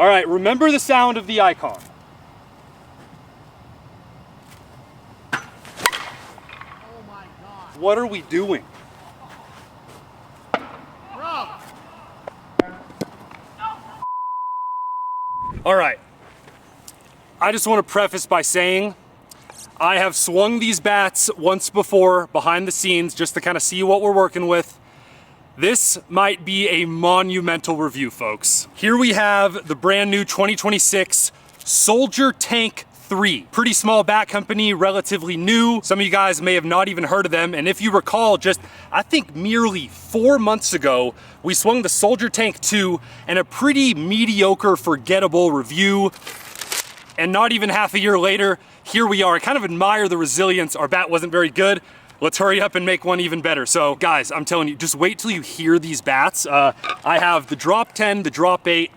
All right, remember the sound of the icon. Oh my God. What are we doing? Bro. All right, I just want to preface by saying I have swung these bats once before behind the scenes just to kind of see what we're working with. This might be a monumental review, folks. Here we have the brand new 2026 Soldier Tank 3. Pretty small bat company, relatively new. Some of you guys may have not even heard of them. And if you recall, just I think merely 4 months ago, we swung the Soldier Tank 2 and a pretty mediocre, forgettable review. And not even half a year later, here we are. I kind of admire the resilience. Our bat wasn't very good. Let's hurry up and make one even better. So guys, I'm telling you, just wait till you hear these bats. I have the drop 10, the drop 8,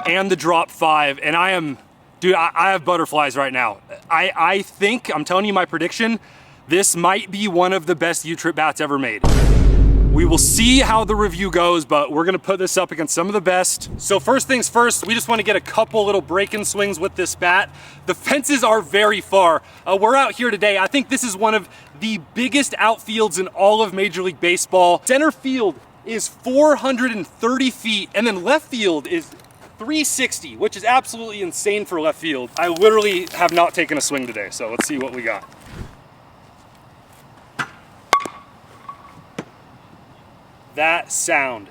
and the drop 5, and I am, dude, I have butterflies right now. I think, I'm telling you my prediction, this might be one of the best U-Trip bats ever made. We will see how the review goes, but we're gonna put this up against some of the best. So first things first, we just wanna get a couple little break-in swings with this bat. The fences are very far. We're out here today. I think this is one of the biggest outfields in all of Major League Baseball. Center field is 430 feet, and then left field is 360, which is absolutely insane for left field. I literally have not taken a swing today, so let's see what we got. That sound.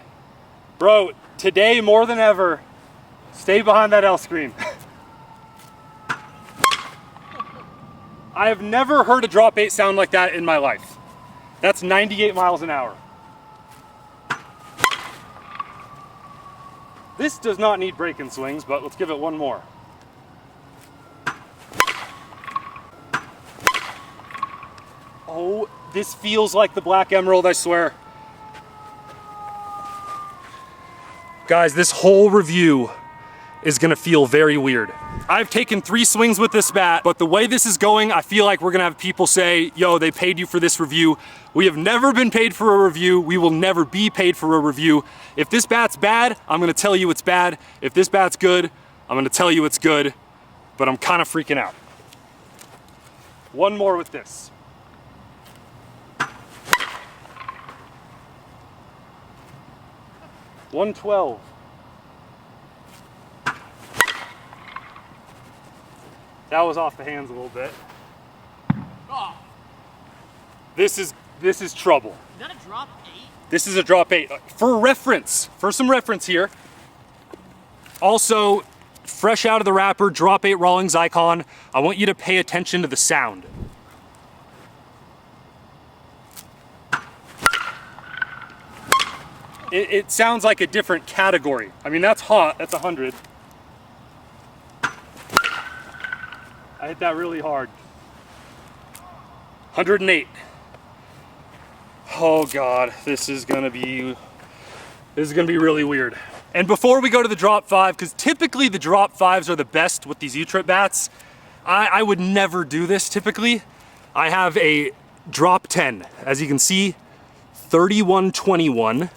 Bro, today more than ever, stay behind that L screen. I have never heard a drop 8 sound like that in my life. That's 98 miles an hour. This does not need break-in swings, but let's give it one more. Oh, this feels like the Black Emerald, I swear. Guys, this whole review is gonna feel very weird. I've taken 3 swings with this bat, but the way this is going, I feel like we're gonna have people say, yo, they paid you for this review. We have never been paid for a review. We will never be paid for a review. If this bat's bad, I'm gonna tell you it's bad. If this bat's good, I'm gonna tell you it's good, but I'm kind of freaking out. One more with this. $112. That was off the hands a little bit. Oh. This is trouble. Is that a drop 8? This is a drop 8. For reference, for some reference here. Also, fresh out of the wrapper, drop 8 Rawlings icon. I want you to pay attention to the sound. It sounds like a different category. I mean, that's hot, that's 100. I hit that really hard. 108. Oh God, this is gonna be really weird. And before we go to the drop 5, because typically the drop 5s are the best with these U-Trip bats, I would never do this typically. I have a drop 10, as you can see, 3121.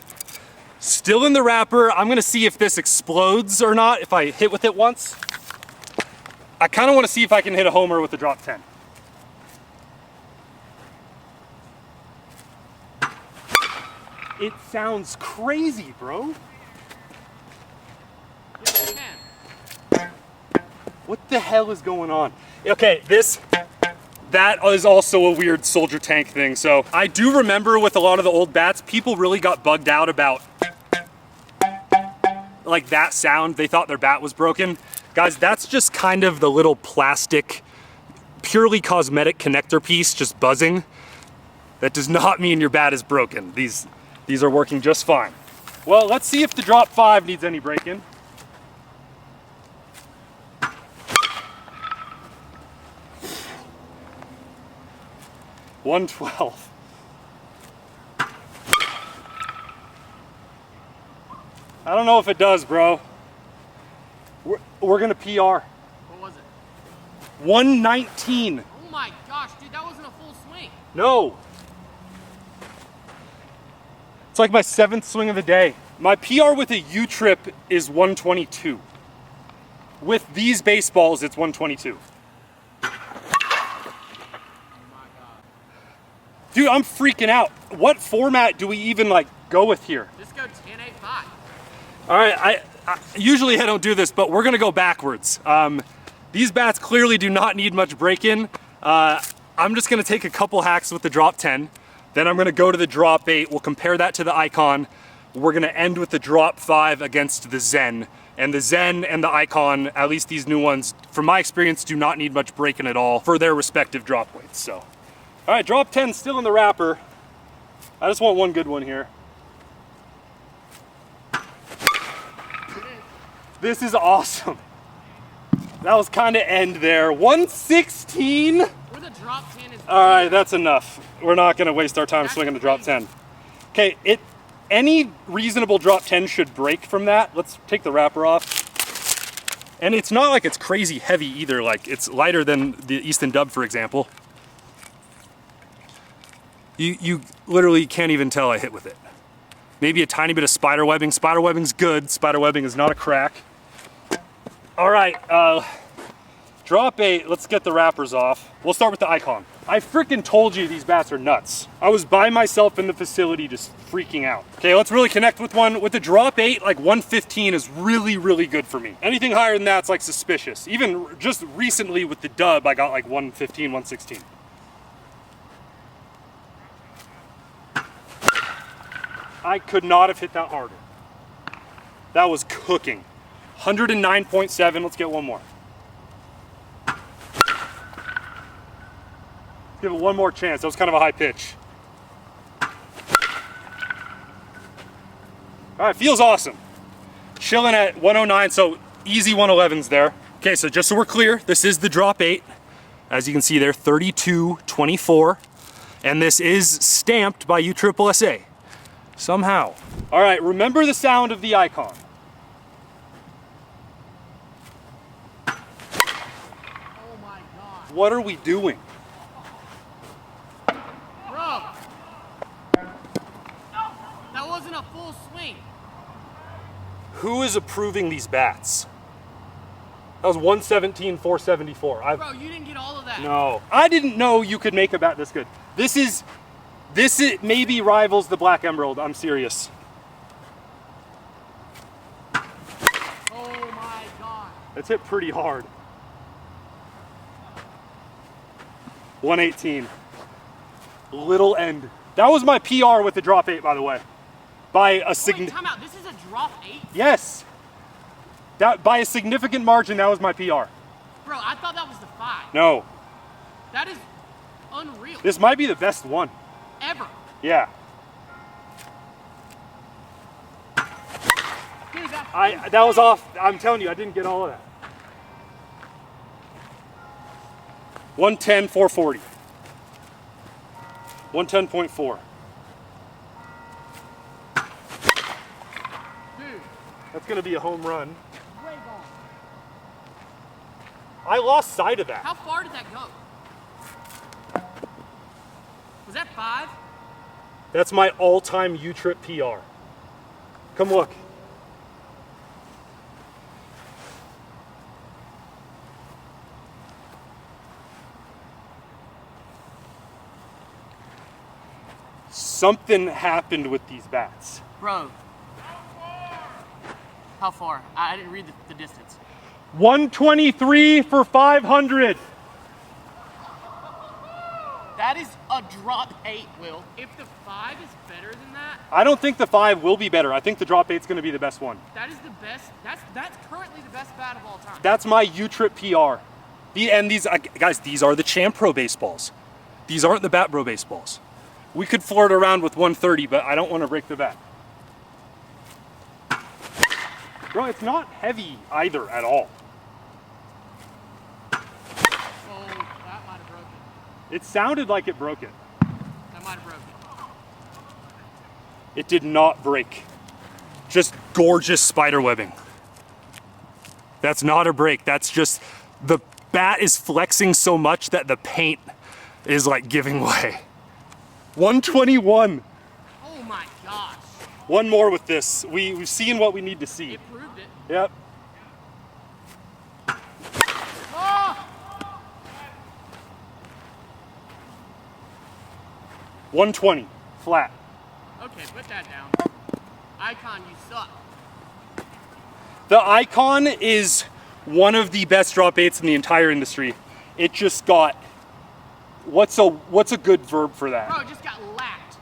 Still in the wrapper. I'm gonna see if this explodes or not if I hit with it once. I kind of want to see if I can hit a homer with the drop 10. It sounds crazy, bro. Yes, you can. What the hell is going on? Okay, that is also a weird Soldier Tank thing. So I do remember with a lot of the old bats, people really got bugged out about like that sound. They thought their bat was broken. Guys, that's just kind of the little plastic, purely cosmetic connector piece just buzzing. That does not mean your bat is broken. These are working just fine. Well, let's see if the drop 5 needs any break-in. $112. I don't know if it does, bro. We're gonna PR. What was it? 119. Oh my gosh, dude, that wasn't a full swing. No. It's like my 7th swing of the day. My PR with a U-Trip is 122. With these baseballs, it's 122. Dude, I'm freaking out. What format do we even like go with here? Just go 10-8-5. All right, usually I don't do this, but we're gonna go backwards. These bats clearly do not need much break-in. I'm just gonna take a couple hacks with the drop 10, then I'm gonna go to the drop 8, we'll compare that to the Icon. We're gonna end with the drop 5 against the Zen. And the Zen and the Icon, at least these new ones, from my experience, do not need much break-in at all for their respective drop weights, so. All right, drop 10 still in the wrapper. I just want one good one here. This is awesome. That was kind of end there. 116? Where the drop 10 is. All right, that's enough. We're not gonna waste our time That's swinging the drop crazy. 10. Okay, any reasonable drop 10 should break from that. Let's take the wrapper off. And it's not like it's crazy heavy either. Like it's lighter than the Easton Dub, for example. You literally can't even tell I hit with it. Maybe a tiny bit of spider webbing. Spider webbing's good. Spider webbing is not a crack. All right, drop 8, let's get the wrappers off. We'll start with the Icon. I freaking told you these bats are nuts. I was by myself in the facility just freaking out. Okay, let's really connect with one. With the drop 8, like 115 is really, really good for me. Anything higher than that's like suspicious. Even just recently with the Dub, I got like 115, 116. I could not have hit that harder. That was cooking. 109.7, let's get one more. Give it one more chance, that was kind of a high pitch. All right, feels awesome. Chilling at 109, so easy 111s there. Okay, so just so we're clear, this is the drop 8. As you can see there, 3224. And this is stamped by USSSA. Somehow. All right, remember the sound of the Icon. Oh my god. What are we doing? Bro. That wasn't a full swing. Who is approving these bats? That was 117, 474. Bro, you didn't get all of that. No, I didn't know you could make a bat this good. This maybe rivals the Black Emerald, I'm serious. Oh my god. It's hit pretty hard. 118. Little end. That was my PR with the drop 8, by the way. By a Wait, time out. This is a drop 8? Yes. That by a significant margin, that was my PR. Bro, I thought that was the 5. No. That is unreal. This might be the best one. Ever. Yeah. Dude, That was off. I'm telling you, I didn't get all of that. 110, 440. 110.4. Dude, That's gonna be a home run. way gone. I lost sight of that. How far did that go? Was that 5? That's my all-time U-Trip PR. Come look. Something happened with these bats. Bro. How far? I didn't read the distance. 123 for 500. That is a drop 8, Will. If the 5 is better than that, I don't think the 5 will be better. I think the drop 8's gonna be the best one. that is the best. That's currently the best bat of all time. That's my U-Trip PR. And these, guys, these are the Champ Pro baseballs. These aren't the Bat Bro baseballs. We could flirt around with 130, but I don't want to break the bat. Bro, it's not heavy either at all. Oh, that might have broken. It sounded like it broke it. That might have broken. It did not break. Just gorgeous spider webbing. That's not a break. That's just, the bat is flexing so much that the paint is like giving way. 121. Oh my gosh. One more with this. We've seen what we need to see. It proved it. Yep. 120, flat. Okay, put that down. Icon, you suck. The Icon is one of the best drop baits in the entire industry. It just got, what's a good verb for that? Bro, it just got lapped.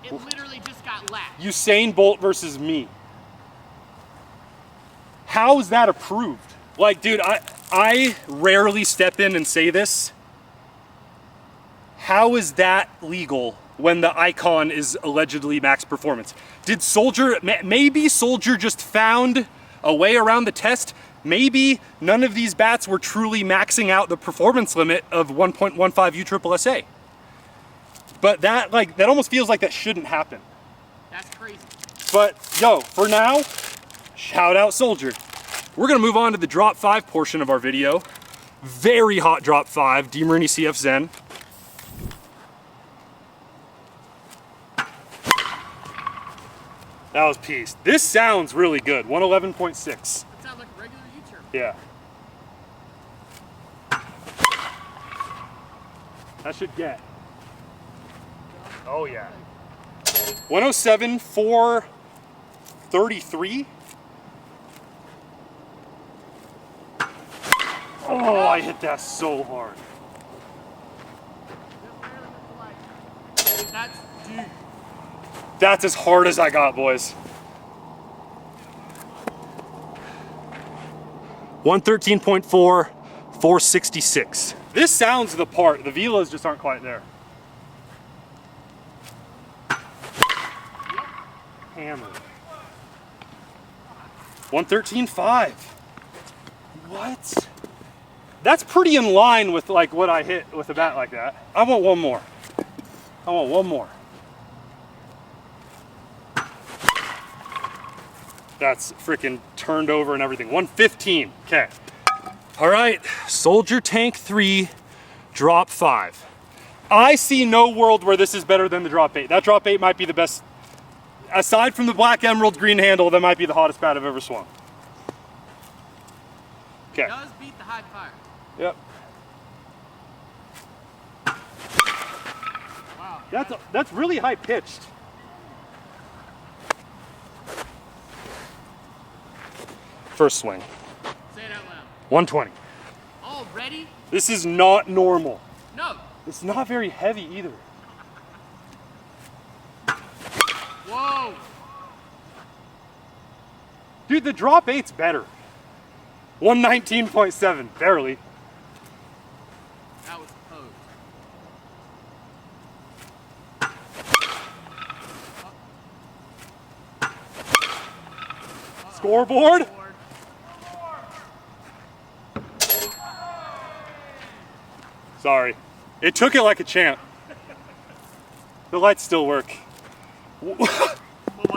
It literally just got lapped. Usain Bolt versus me. How is that approved? Like, dude, I rarely step in and say this. How is that legal when the Icon is allegedly max performance? Did Soldier, maybe Soldier just found a way around the test? Maybe none of these bats were truly maxing out the performance limit of 1.15 USSSA. But that almost feels like that shouldn't happen. That's crazy. But yo, for now, shout out Soldier. We're gonna move on to the drop 5 portion of our video. Very hot drop 5, DeMarini CF Zen. That was peace. This sounds really good, 111.6. That sounds like a regular U-turn. Yeah. That should get. Oh yeah. 107, 433. Oh, I hit that so hard. That's deep. That's as hard as I got, boys. 113.4, 466. This sounds the part. The velas just aren't quite there. Hammer. 113.5. What? That's pretty in line with like what I hit with a bat like that. I want one more. I want one more. That's freaking turned over and everything. 115. Okay. All right. Soldier Tank 3, drop 5. I see no world where this is better than the drop 8. That drop 8 might be the best. Aside from the black emerald green handle, that might be the hottest bat I've ever swung. Okay. It does beat the high fire. Yep. Wow. That's really high pitched. First swing. Say it out loud. 120. Already? This is not normal. No. It's not very heavy either. Whoa. Dude, the drop 8's better. 119.7, barely. That was posed. Scoreboard? Sorry. It took it like a champ. The lights still work. What was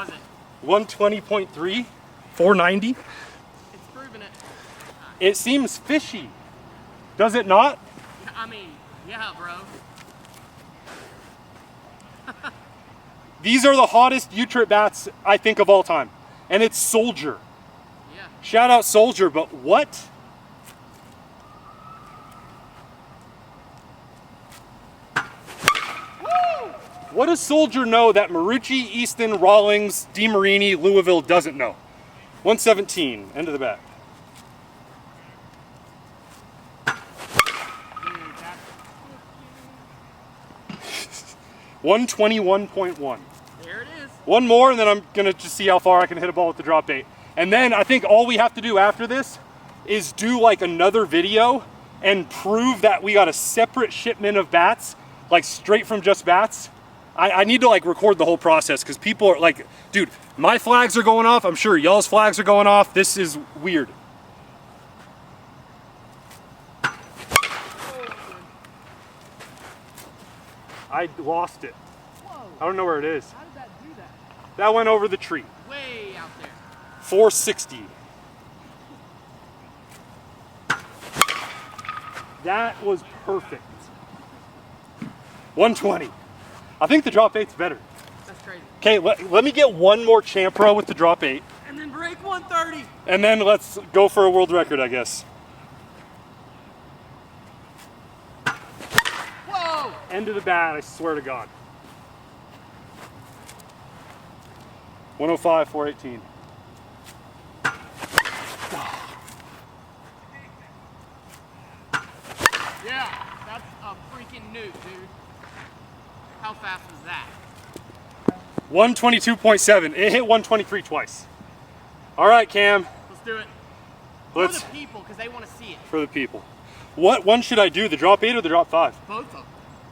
it? 120.3, 490. It's proving it. It seems fishy. Does it not? I mean, yeah, bro. These are the hottest U-trip bats, I think, of all time. And it's Soldier. Yeah. Shout out Soldier, but what? What does Soldier know that Marucci, Easton, Rawlings, DeMarini, Louisville doesn't know? 117, end of the bat. Dude, that's 121.1. there it is. One more, and then I'm gonna just see how far I can hit a ball with the drop bait. And then I think all we have to do after this is do like another video and prove that we got a separate shipment of bats, like straight from Just Bats. I need to like record the whole process because people are like, dude, my flags are going off. I'm sure y'all's flags are going off. This is weird. I lost it. Whoa. I don't know where it is. How did that do that? That went over the tree. Way out there. 460. That was perfect. 120. I think the drop 8's better. That's crazy. Okay, let me get one more champ pro with the drop 8. And then break 130. And then let's go for a world record, I guess. Whoa. End of the bat, I swear to God. 105, 418. Yeah, that's a freaking nuke, dude. How fast was that? 122.7. It hit 123 twice. All right, Cam. Let's do it. Let's, For the people, because they want to see it. for the people. What one should I do? The drop 8 or the drop 5? Both of them.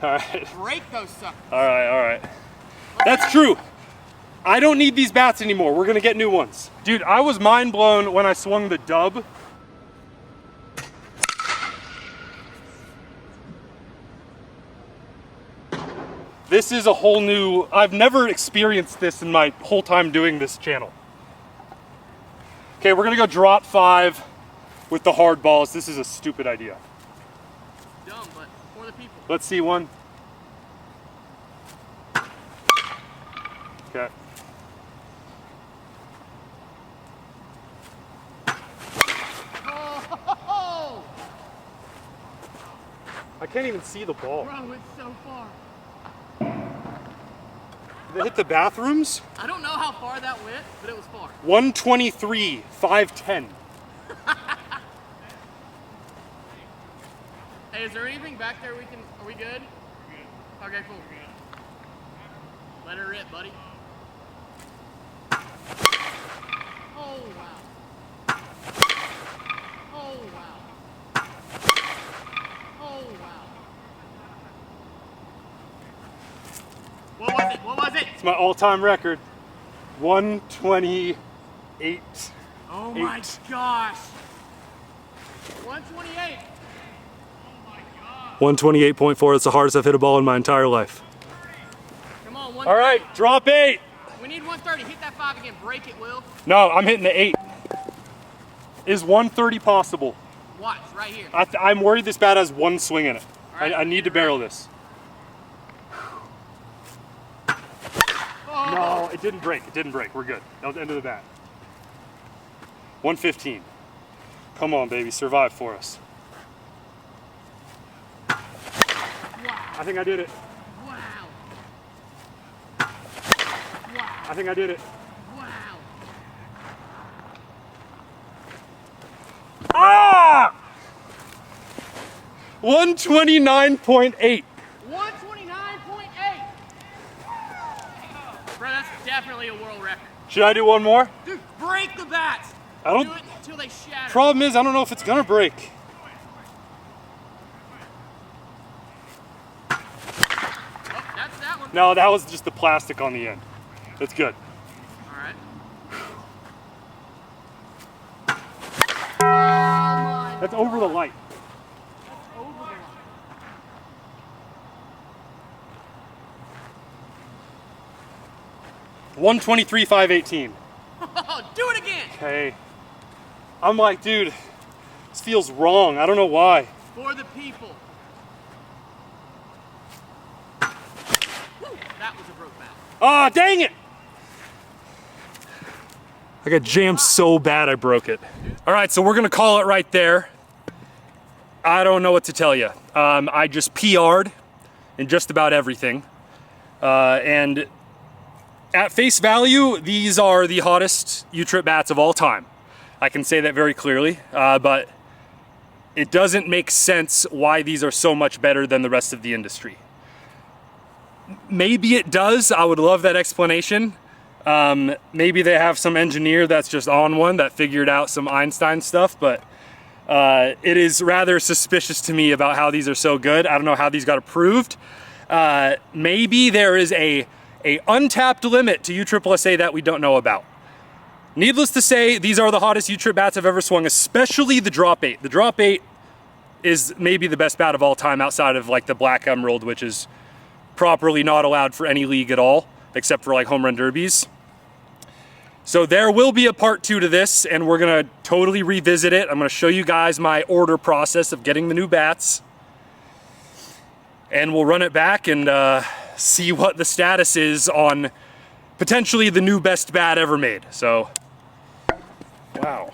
All right. Break those suckers. All right, all right. That's true. I don't need these bats anymore. We're gonna get new ones. Dude, I was mind blown when I swung the dub. This is a whole new, I've never experienced this in my whole time doing this channel. Okay, we're gonna go drop 5 with the hard balls. This is a stupid idea. Dumb, but for the people. Let's see one. Okay. Oh, I can't even see the ball. bro, it's so far. Did it hit the bathrooms? I don't know how far that went, but it was far. 123, 510. Hey, is there anything back there we can, are we good? Okay, cool. Let her rip, buddy. Oh, wow. Oh, wow. Oh, wow. What was it? What was it? It's my all-time record. 128. Oh my gosh. 128. 128.4. It's the hardest I've hit a ball in my entire life. Come on, All right, drop 8. We need 130. Hit that 5 again. Break it, Will. No, I'm hitting the 8. Is 130 possible? Watch, right here. I'm worried this bat has one swing in it. Right. I need to barrel this. Oh. No, it didn't break. It didn't break. We're good. That was the end of the bat. 115. Come on, baby. Survive for us. Wow. I think I did it. Wow. I think I did it. Wow. Ah! 129.8. 129.8. Bro, that's definitely a world record. Should I do one more? Dude, break the bats. I don't. Do it until they shatter. Problem is, I don't know if it's gonna break. Oh, that's that one. No, that was just the plastic on the end. That's good. All right. Oh my. That's over the light. That's over there. One 123.518. Do it again. Okay. I'm like, dude, this feels wrong. I don't know why. For the people. Woo, that was a broke bat. Ah, dang it! I got jammed so bad I broke it. All right, so we're gonna call it right there. I don't know what to tell you. I just PR'd in just about everything. And at face value, these are the hottest U-Trip bats of all time. I can say that very clearly, but it doesn't make sense why these are so much better than the rest of the industry. Maybe it does. I would love that explanation. Maybe they have some engineer that's just on one that figured out some Einstein stuff, but it is rather suspicious to me about how these are so good. I don't know how these got approved. Maybe there is a untapped limit to USSSA that we don't know about. Needless to say, these are the hottest U-Trip bats I've ever swung, especially the drop 8. The drop 8 is maybe the best bat of all time outside of like the Black Emerald, which is properly not allowed for any league at all, except for like home run derbies. So there will be a part 2 to this, and we're gonna totally revisit it. I'm gonna show you guys my order process of getting the new bats, and we'll run it back and see what the status is on potentially the new best bat ever made. So, wow.